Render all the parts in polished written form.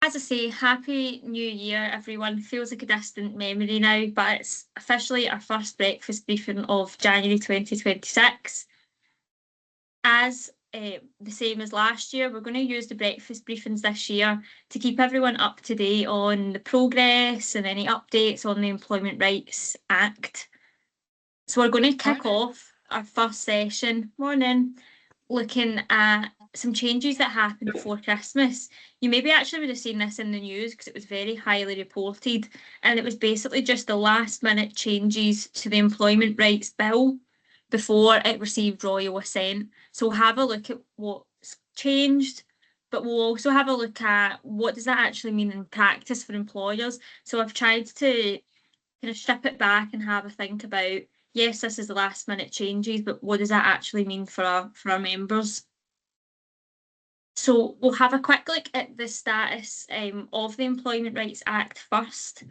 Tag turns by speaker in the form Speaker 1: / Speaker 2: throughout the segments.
Speaker 1: As I say, Happy New Year, everyone. Feels like a distant memory now, but it's officially our first breakfast briefing of January 2026. As the same as last year, we're going to use the breakfast briefings this year to keep everyone up to date on the progress and any updates on the Employment Rights Act. So we're going to kick off our first session, looking at some changes that happened before Christmas. You maybe actually would have seen this in the news because it was very highly reported, and it was basically just the last minute changes to the Employment Rights Bill before it received Royal Assent. So we'll have a look at what's changed, but we'll also have a look at what does that actually mean in practice for employers. So I've tried to kind of strip it back and have a think about, yes, this is the last minute changes, but what does that actually mean for our members? So we'll have a quick look at the status of the Employment Rights Act first.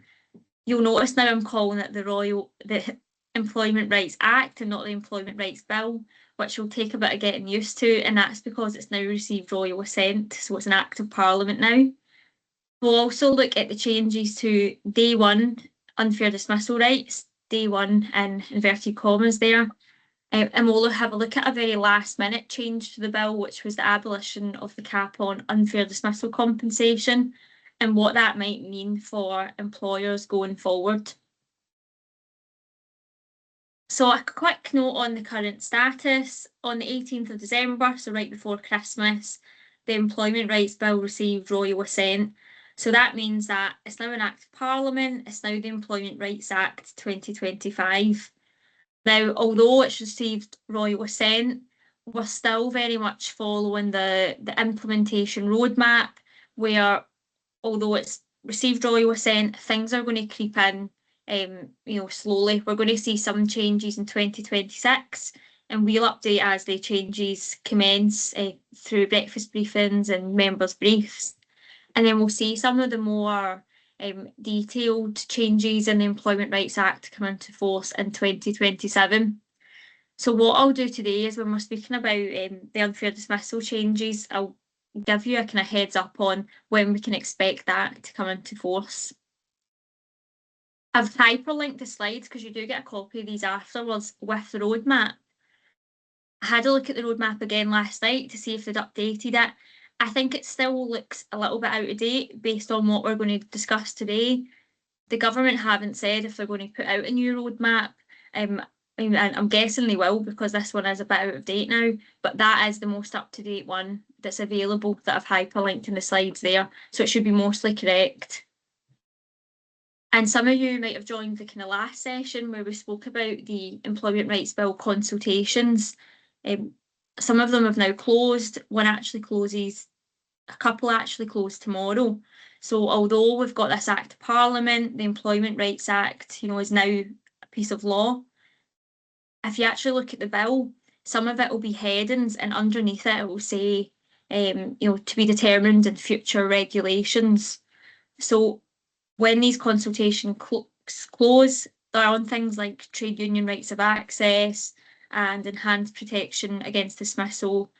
Speaker 1: You'll notice now I'm calling it the Employment Rights Act and not the Employment Rights Bill, which will take a bit of getting used to, and that's because it's now received Royal Assent, so it's an Act of Parliament now. We'll also look at the changes to Day 1 unfair dismissal rights, Day 1 in inverted commas there. And we'll have a look at a very last minute change to the bill, which was the abolition of the cap on unfair dismissal compensation and what that might mean for employers going forward. So a quick note on the current status. On the 18th of December, so right before Christmas, the Employment Rights Bill received Royal Assent. So that means that it's now an Act of Parliament, it's now the Employment Rights Act 2025. Now, although it's received Royal Assent, we're still very much following the implementation roadmap where, although it's received Royal Assent, things are going to creep in, slowly. We're going to see some changes in 2026, and we'll update as the changes commence through breakfast briefings and members' briefs. And then we'll see some of the more detailed changes in the Employment Rights Act come into force in 2027. So what I'll do today is when we're speaking about the unfair dismissal changes, I'll give you a kind of heads up on when we can expect that to come into force. I've hyperlinked the slides because you do get a copy of these afterwards with the roadmap. I had a look at the roadmap again last night to see if they'd updated it. I think it still looks a little bit out of date based on what we're going to discuss today. The government haven't said if they're going to put out a new roadmap. And I'm guessing they will because this one is a bit out of date now, but that is the most up-to-date one that's available that I've hyperlinked in the slides there. So it should be mostly correct. And some of you might have joined the kind of last session where we spoke about the Employment Rights Bill consultations. Some of them have now closed. One actually closes, a couple actually close tomorrow. So although we've got this Act of Parliament, the Employment Rights Act, is now a piece of law. If you actually look at the bill, some of it will be headings, and underneath it will say, to be determined in future regulations. So when these consultations close, they're on things like trade union rights of access and enhanced protection against dismissal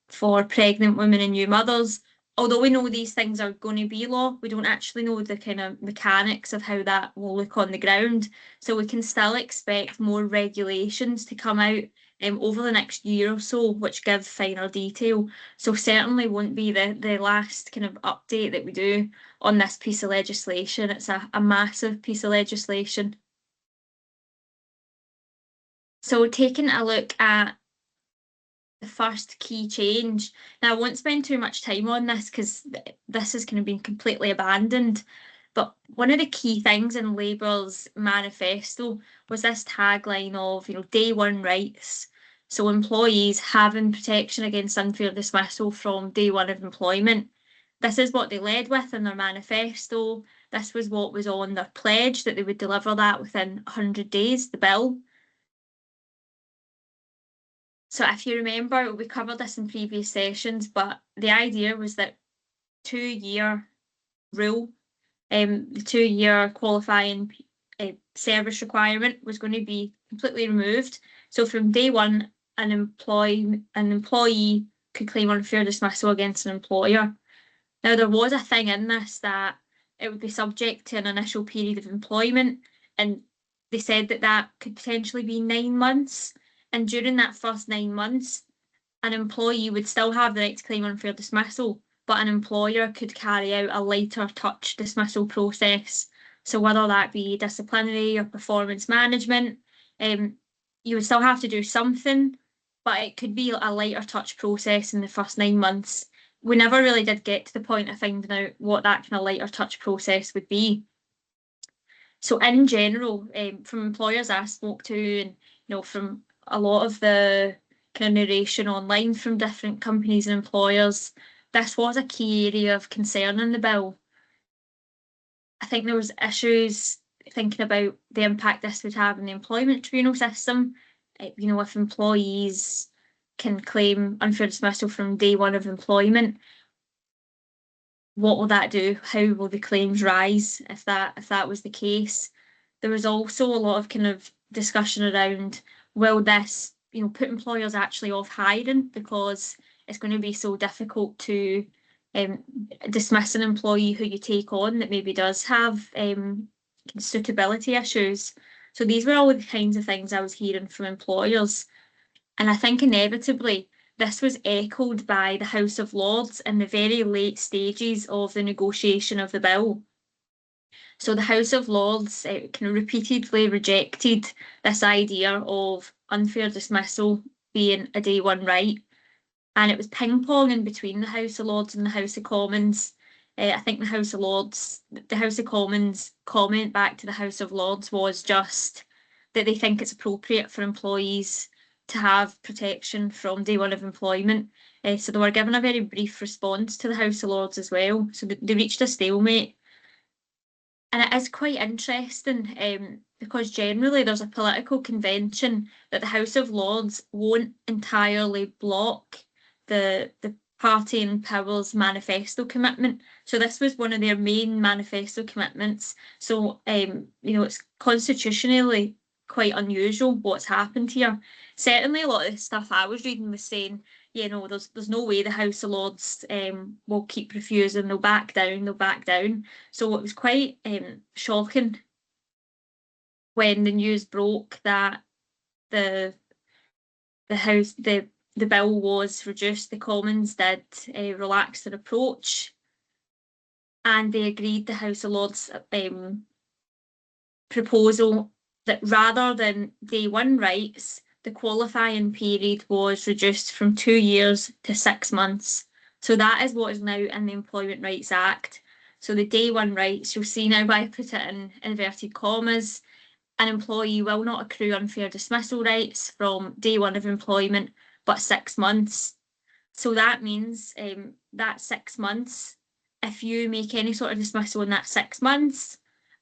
Speaker 1: for pregnant women and new mothers. Although we know these things are going to be law, we don't actually know the kind of mechanics of how that will look on the ground. So we can still expect more regulations to come out over the next year or so, which give finer detail. So certainly won't be the last kind of update that we do on this piece of legislation. It's a massive piece of legislation. So taking a look at the first key change. Now, I won't spend too much time on this because this has kind of been completely abandoned. But one of the key things in Labour's manifesto was this tagline of, Day 1 rights. So employees having protection against unfair dismissal from day 1 of employment. This is what they led with in their manifesto. This was what was on their pledge, that they would deliver that within 100 days, the bill. So if you remember, we covered this in previous sessions, but the idea was that 2-year rule, the 2-year qualifying service requirement was going to be completely removed. So from day 1, an employee could claim unfair dismissal against an employer. Now, there was a thing in this that it would be subject to an initial period of employment, and they said that that could potentially be 9 months. And during that first 9 months, an employee would still have the right to claim unfair dismissal, but an employer could carry out a lighter touch dismissal process. So whether that be disciplinary or performance management, you would still have to do something, but it could be a lighter touch process in the first 9 months. We never really did get to the point of finding out what that kind of lighter touch process would be. So in general, from employers I spoke to, and from a lot of the kind of narration online from different companies and employers, this was a key area of concern in the bill. I think there was issues thinking about the impact this would have on the employment tribunal system. If employees can claim unfair dismissal from day one of employment, what will that do? How will the claims rise if that was the case? There was also a lot of kind of discussion around, will this, put employers actually off hiring because it's going to be so difficult to dismiss an employee who you take on that maybe does have suitability issues. So these were all the kinds of things I was hearing from employers. And I think inevitably this was echoed by the House of Lords in the very late stages of the negotiation of the bill. So the House of Lords kind of repeatedly rejected this idea of unfair dismissal being a day one right. And it was ping-ponging between the House of Lords and the House of Commons. I think the House of Commons comment back to the House of Lords was just that they think it's appropriate for employees to have protection from day one of employment. So they were given a very brief response to the House of Lords as well. So they reached a stalemate. And it is quite interesting because generally there's a political convention that the House of Lords won't entirely block the party in power's manifesto commitment. So this was one of their main manifesto commitments. So it's constitutionally quite unusual what's happened here. Certainly a lot of the stuff I was reading was saying, there's no way the House of Lords will keep refusing, they'll back down. So it was quite shocking when the news broke that the bill was reduced. The Commons did relax their approach, and they agreed the House of Lords proposal that rather than day one rights, the qualifying period was reduced from 2 years to 6 months. So that is what is now in the Employment Rights Act. So the day one rights, you'll see now why I put it in inverted commas, an employee will not accrue unfair dismissal rights from day one of employment, but 6 months. So that means that 6 months, if you make any sort of dismissal in that 6 months,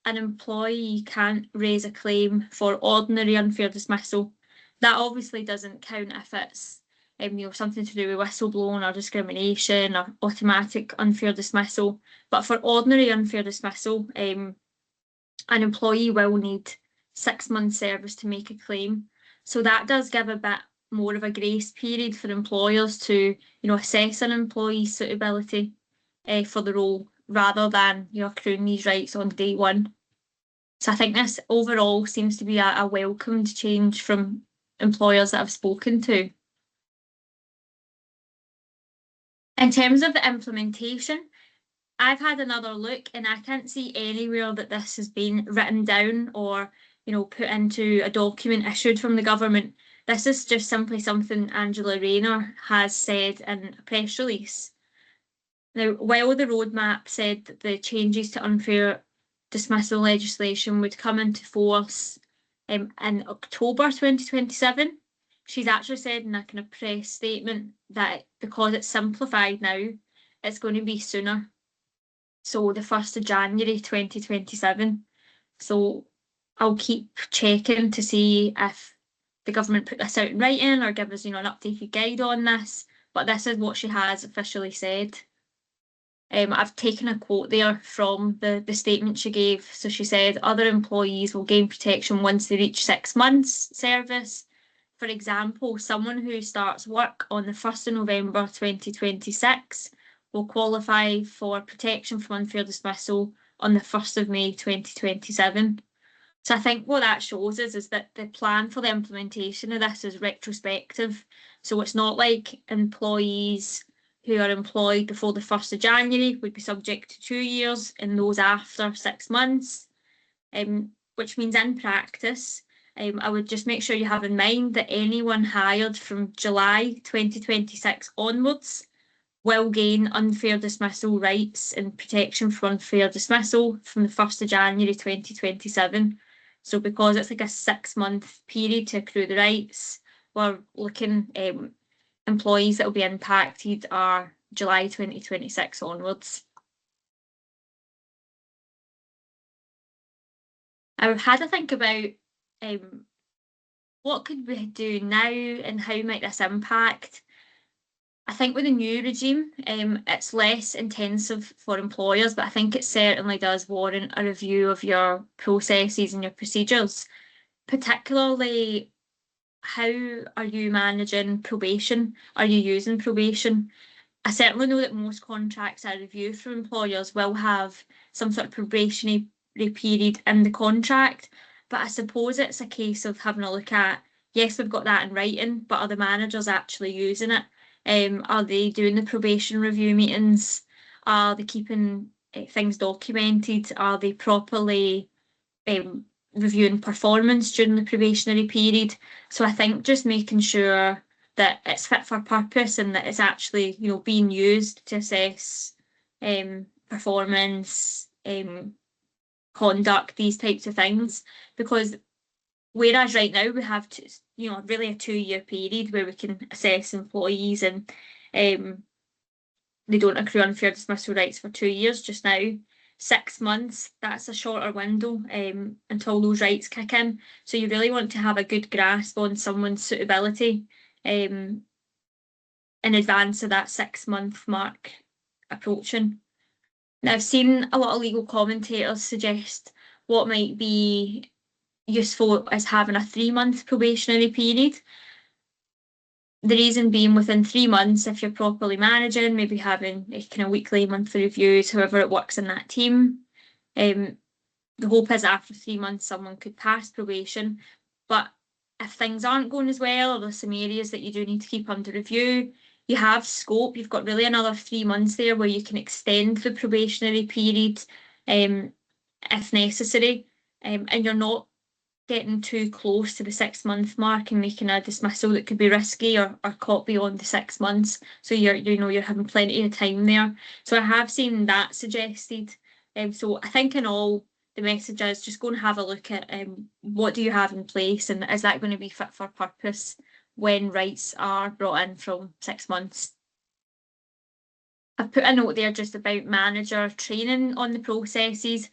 Speaker 1: an employee can't raise a claim for ordinary unfair dismissal. That obviously doesn't count if it's something to do with whistleblowing or discrimination or automatic unfair dismissal. But for ordinary unfair dismissal, an employee will need 6 months service to make a claim. So that does give a bit more of a grace period for employers to, assess an employee's suitability for the role rather than, accruing these rights on day one. So I think this overall seems to be a welcomed change from employers that I've spoken to. In terms of the implementation, I've had another look and I can't see anywhere that this has been written down or, put into a document issued from the government. This is just simply something Angela Rayner has said in a press release. Now, while the roadmap said that the changes to unfair dismissal legislation would come into force in October 2027, she's actually said in a kind of press statement that because it's simplified now, it's going to be sooner. So the 1st of January 2027. So I'll keep checking to see if the government put this out in writing or give us, an updated guide on this. But this is what she has officially said. I've taken a quote there from the statement she gave. So she said, other employees will gain protection once they reach 6 months service. For example, someone who starts work on the 1st of November 2026 will qualify for protection from unfair dismissal on the 1st of May 2027. So I think what that shows us is that the plan for the implementation of this is retrospective. So it's not like employees who are employed before the 1st of January would be subject to 2 years and those after 6 months, which means in practice, I would just make sure you have in mind that anyone hired from July 2026 onwards will gain unfair dismissal rights and protection from unfair dismissal from the 1st of January 2027. So because it's like a 6-month period to accrue the rights, we're looking employees that will be impacted are July 2026 onwards. I've had to think about what could we do now and how might this impact. I think with the new regime, it's less intensive for employers, but I think it certainly does warrant a review of your processes and your procedures, particularly how are you managing probation? Are you using probation? I certainly know that most contracts I review from employers will have some sort of probationary period in the contract, but I suppose it's a case of having a look at, yes, we've got that in writing, but are the managers actually using it? Are they doing the probation review meetings? Are they keeping things documented? Are they properly reviewing performance during the probationary period? So I think just making sure that it's fit for purpose and that it's actually, being used to assess performance, conduct, these types of things. Because whereas right now we have really a 2-year period where we can assess employees and they don't accrue unfair dismissal rights for 2 years just now. 6 months, that's a shorter window until those rights kick in. So you really want to have a good grasp on someone's suitability in advance of that 6-month mark approaching. Now, I've seen a lot of legal commentators suggest what might be useful is having a 3-month probationary period. The reason being within 3 months, if you're properly managing, maybe having a kind of weekly, monthly reviews, however it works in that team. The hope is after 3 months, someone could pass probation. But if things aren't going as well, or there's some areas that you do need to keep under review, you have scope. You've got really another 3 months there where you can extend the probationary period if necessary. And you're not getting too close to the 6-month mark and making a dismissal that could be risky or caught beyond the 6 months. So you're having plenty of time there. So I have seen that suggested. So I think in all, the message is just go and have a look at what do you have in place and is that going to be fit for purpose when rights are brought in from 6 months. I've put a note there just about manager training on the processes.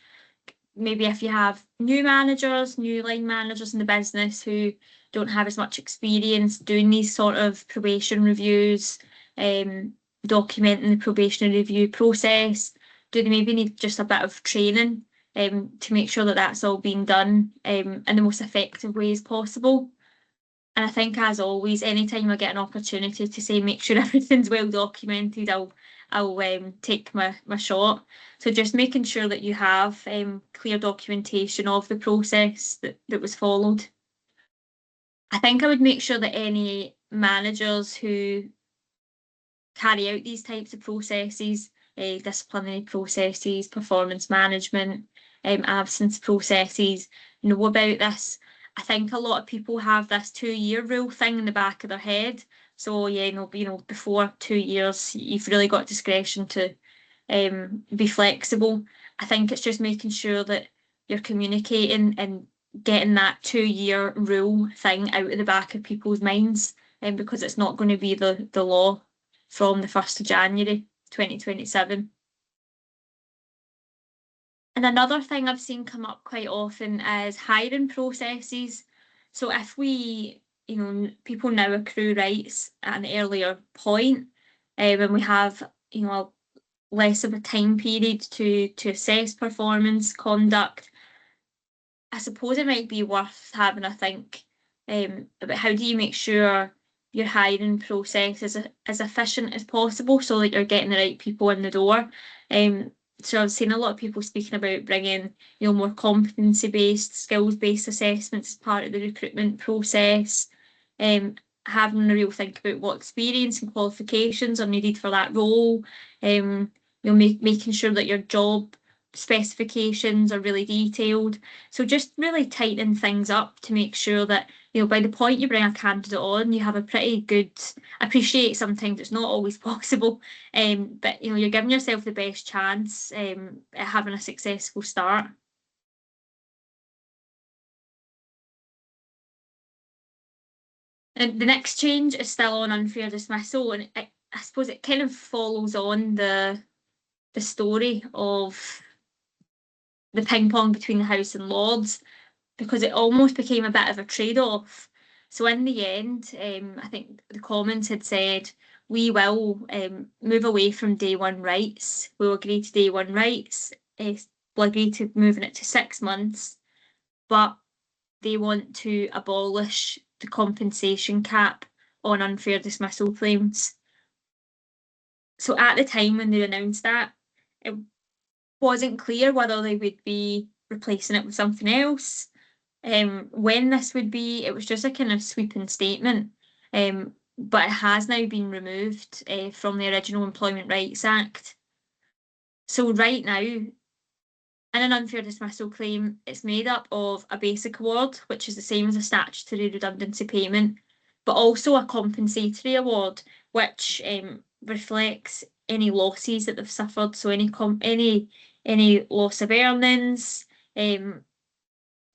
Speaker 1: Maybe if you have new managers, new line managers in the business who don't have as much experience doing these sort of probation reviews, documenting the probationary review process, do they maybe need just a bit of training to make sure that that's all being done in the most effective ways possible? And I think, as always, anytime I get an opportunity to say make sure everything's well documented, I'll take my shot. So just making sure that you have clear documentation of the process that was followed. I think I would make sure that any managers who carry out these types of processes, disciplinary processes, performance management, absence processes, know about this. I think a lot of people have this 2-year rule thing in the back of their head. So yeah, before 2 years, you've really got discretion to be flexible. I think it's just making sure that you're communicating and getting that 2-year rule thing out of the back of people's minds, because it's not going to be the law from the 1st of January 2027. And another thing I've seen come up quite often is hiring processes. So if we, people now accrue rights at an earlier point, and we have, less of a time period to assess performance, conduct, I suppose it might be worth having a think about how do you make sure your hiring process as efficient as possible so that you're getting the right people in the door. So I've seen a lot of people speaking about bringing, more competency-based, skills-based assessments as part of the recruitment process, having a real think about what experience and qualifications are needed for that role, making sure that your job specifications are really detailed. So just really tightening things up to make sure that, by the point you bring a candidate on, you have a pretty good, appreciate sometimes it's not always possible, but you're giving yourself the best chance at having a successful start. And the next change is still on unfair dismissal, and I suppose it kind of follows on the story of the ping pong between the House and Lords, because it almost became a bit of a trade-off. So in the end, I think the Commons had said, we will move away from day one rights. We'll agree to day one rights. We'll agree to moving it to 6 months, but they want to abolish the compensation cap on unfair dismissal claims. So at the time when they announced that, it wasn't clear whether they would be replacing it with something else. When this would be, it was just a kind of sweeping statement, but it has now been removed from the original Employment Rights Act. So right now, in an unfair dismissal claim, it's made up of a basic award, which is the same as a statutory redundancy payment, but also a compensatory award, which reflects any losses that they've suffered. So any loss of earnings,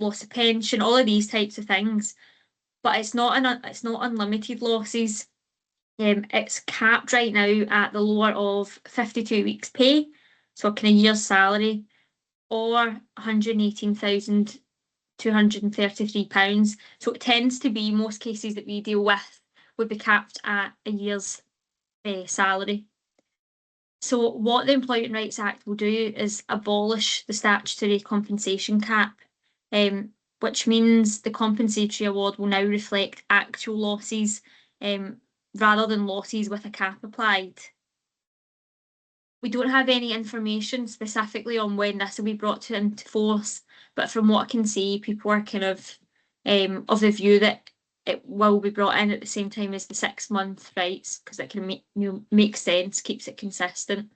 Speaker 1: loss of pension, all of these types of things. But it's not unlimited losses. It's capped right now at the lower of 52 weeks' pay, so a kind of year's salary, or £118,233. So it tends to be, most cases that we deal with would be capped at a year's salary. So what the Employment Rights Act will do is abolish the statutory compensation cap, which means the compensatory award will now reflect actual losses rather than losses with a cap applied. We don't have any information specifically on when this will be brought into force, but from what I can see, people are kind of the view that it will be brought in at the same time as the 6 month rights, because it can make sense, keeps it consistent.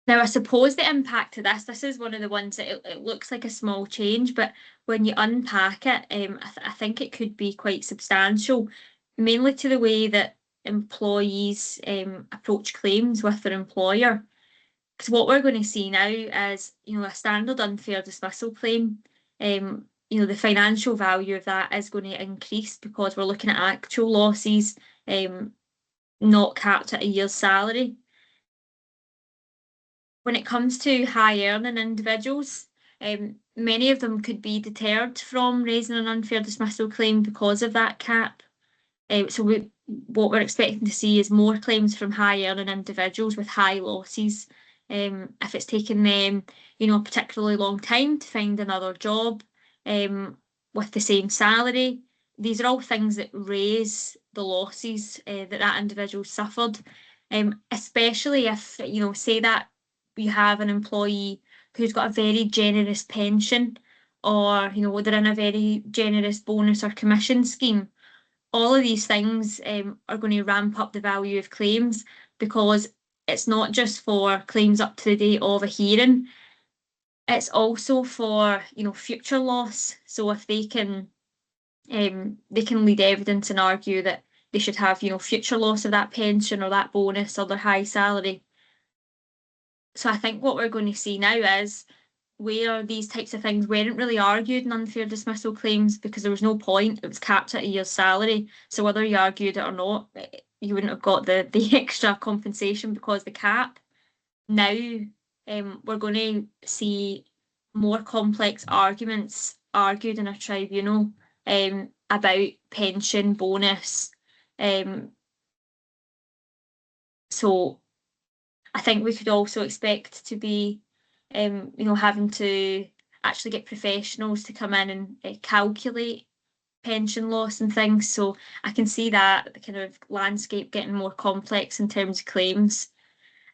Speaker 1: Now, I suppose the impact of this is one of the ones that it looks like a small change, but when you unpack it, I think it could be quite substantial, mainly to the way that employees approach claims with their employer. Because what we're going to see now is, a standard unfair dismissal claim, the financial value of that is going to increase because we're looking at actual losses, not capped at a year's salary. When it comes to high earning individuals, many of them could be deterred from raising an unfair dismissal claim because of that cap. So what we're expecting to see is more claims from high earning individuals with high losses. If it's taken them, a particularly long time to find another job with the same salary, these are all things that raise the losses that individual suffered. Especially if, say that you have an employee who's got a very generous pension, or they're in a very generous bonus or commission scheme. All of these things are going to ramp up the value of claims, because it's not just for claims up to the date of a hearing, it's also for future loss. So if they can lead evidence and argue that they should have future loss of that pension or that bonus or their high salary. So I think what we're going to see now is where these types of things weren't really argued in unfair dismissal claims because there was no point, it was capped at a year's salary. So whether you argued it or not, you wouldn't have got the extra compensation because the cap. Now we're going to see more complex arguments argued in a tribunal about pension, bonus. So I think we could also expect to be, having to actually get professionals to come in and calculate pension loss and things. So I can see that the kind of landscape getting more complex in terms of claims.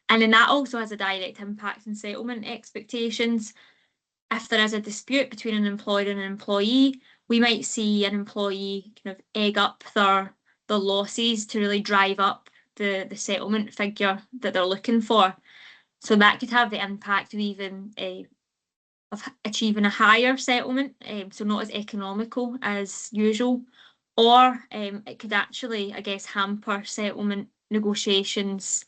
Speaker 1: And then that also has a direct impact on settlement expectations. If there is a dispute between an employer and an employee, we might see an employee kind of egg up their losses to really drive up the settlement figure that they're looking for. So that could have the impact of even of achieving a higher settlement, so not as economical as usual, or it could actually, I guess, hamper settlement negotiations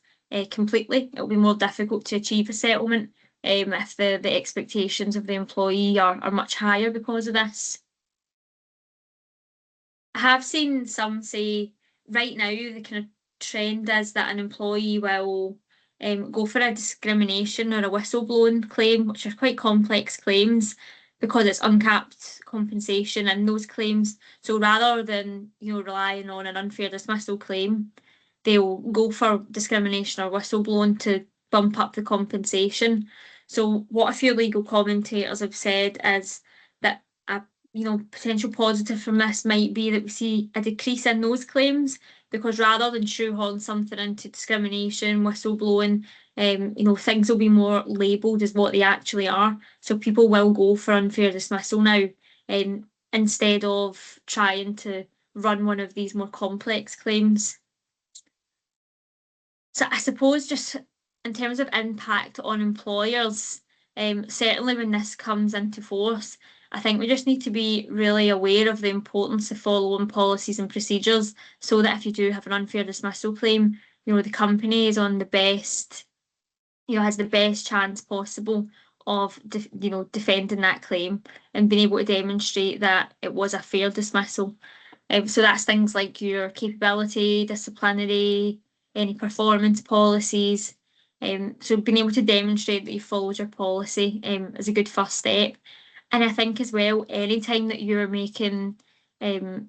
Speaker 1: completely. It'll be more difficult to achieve a settlement if the expectations of the employee are much higher because of this. I have seen some say right now the kind of trend is that an employee will go for a discrimination or a whistleblowing claim, which are quite complex claims because it's uncapped compensation in those claims. So rather than, relying on an unfair dismissal claim, they'll go for discrimination or whistleblowing to bump up the compensation. So what a few legal commentators have said is that a potential positive from this might be that we see a decrease in those claims because rather than shoehorn something into discrimination, whistleblowing, things will be more labelled as what they actually are. So people will go for unfair dismissal now, instead of trying to run one of these more complex claims. So I suppose just in terms of impact on employers, certainly when this comes into force, I think we just need to be really aware of the importance of following policies and procedures so that if you do have an unfair dismissal claim, the company is on the best, has the best chance possible of, defending that claim and being able to demonstrate that it was a fair dismissal. So that's things like your capability, disciplinary, any performance policies. So being able to demonstrate that you followed your policy is a good first step. And I think as well, anytime that you're making a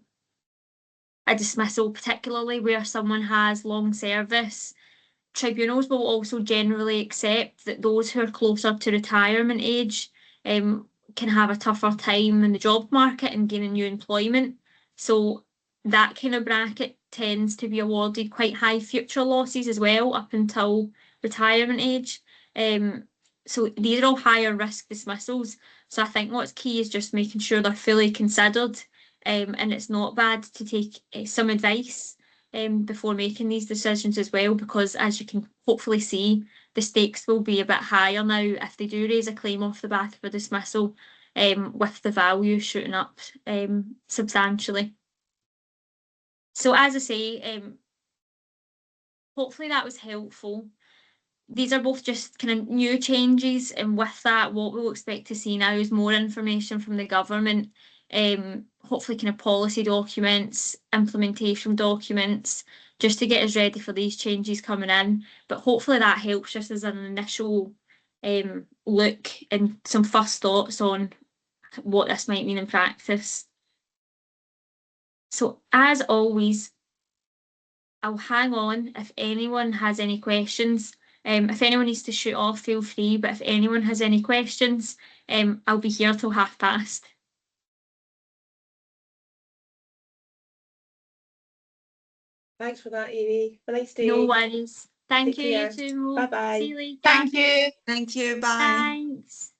Speaker 1: dismissal, particularly where someone has long service, tribunals will also generally accept that those who are closer to retirement age can have a tougher time in the job market and gaining new employment. So that kind of bracket tends to be awarded quite high future losses as well up until retirement age. So these are all higher risk dismissals. So I think what's key is just making sure they're fully considered, and it's not bad to take some advice before making these decisions as well, because as you can hopefully see, the stakes will be a bit higher now if they do raise a claim off the back of a dismissal, with the value shooting up substantially. So as I say, hopefully that was helpful. These are both just kind of new changes, and with that, what we'll expect to see now is more information from the government, hopefully kind of policy documents, implementation documents, just to get us ready for these changes coming in. But hopefully that helps just as an initial look and some first thoughts on what this might mean in practice. So as always, I'll hang on if anyone has any questions. If anyone needs to shoot off, feel free, but if anyone has any questions, I'll be here till past.
Speaker 2: Thanks for that, Amy. Have a nice day.
Speaker 1: No worries. Thank
Speaker 2: Take
Speaker 1: you,
Speaker 2: care.
Speaker 1: you too, Mo.
Speaker 2: Bye-bye.
Speaker 1: See you later.
Speaker 3: Thank you. Thank you. Bye.
Speaker 1: Thanks.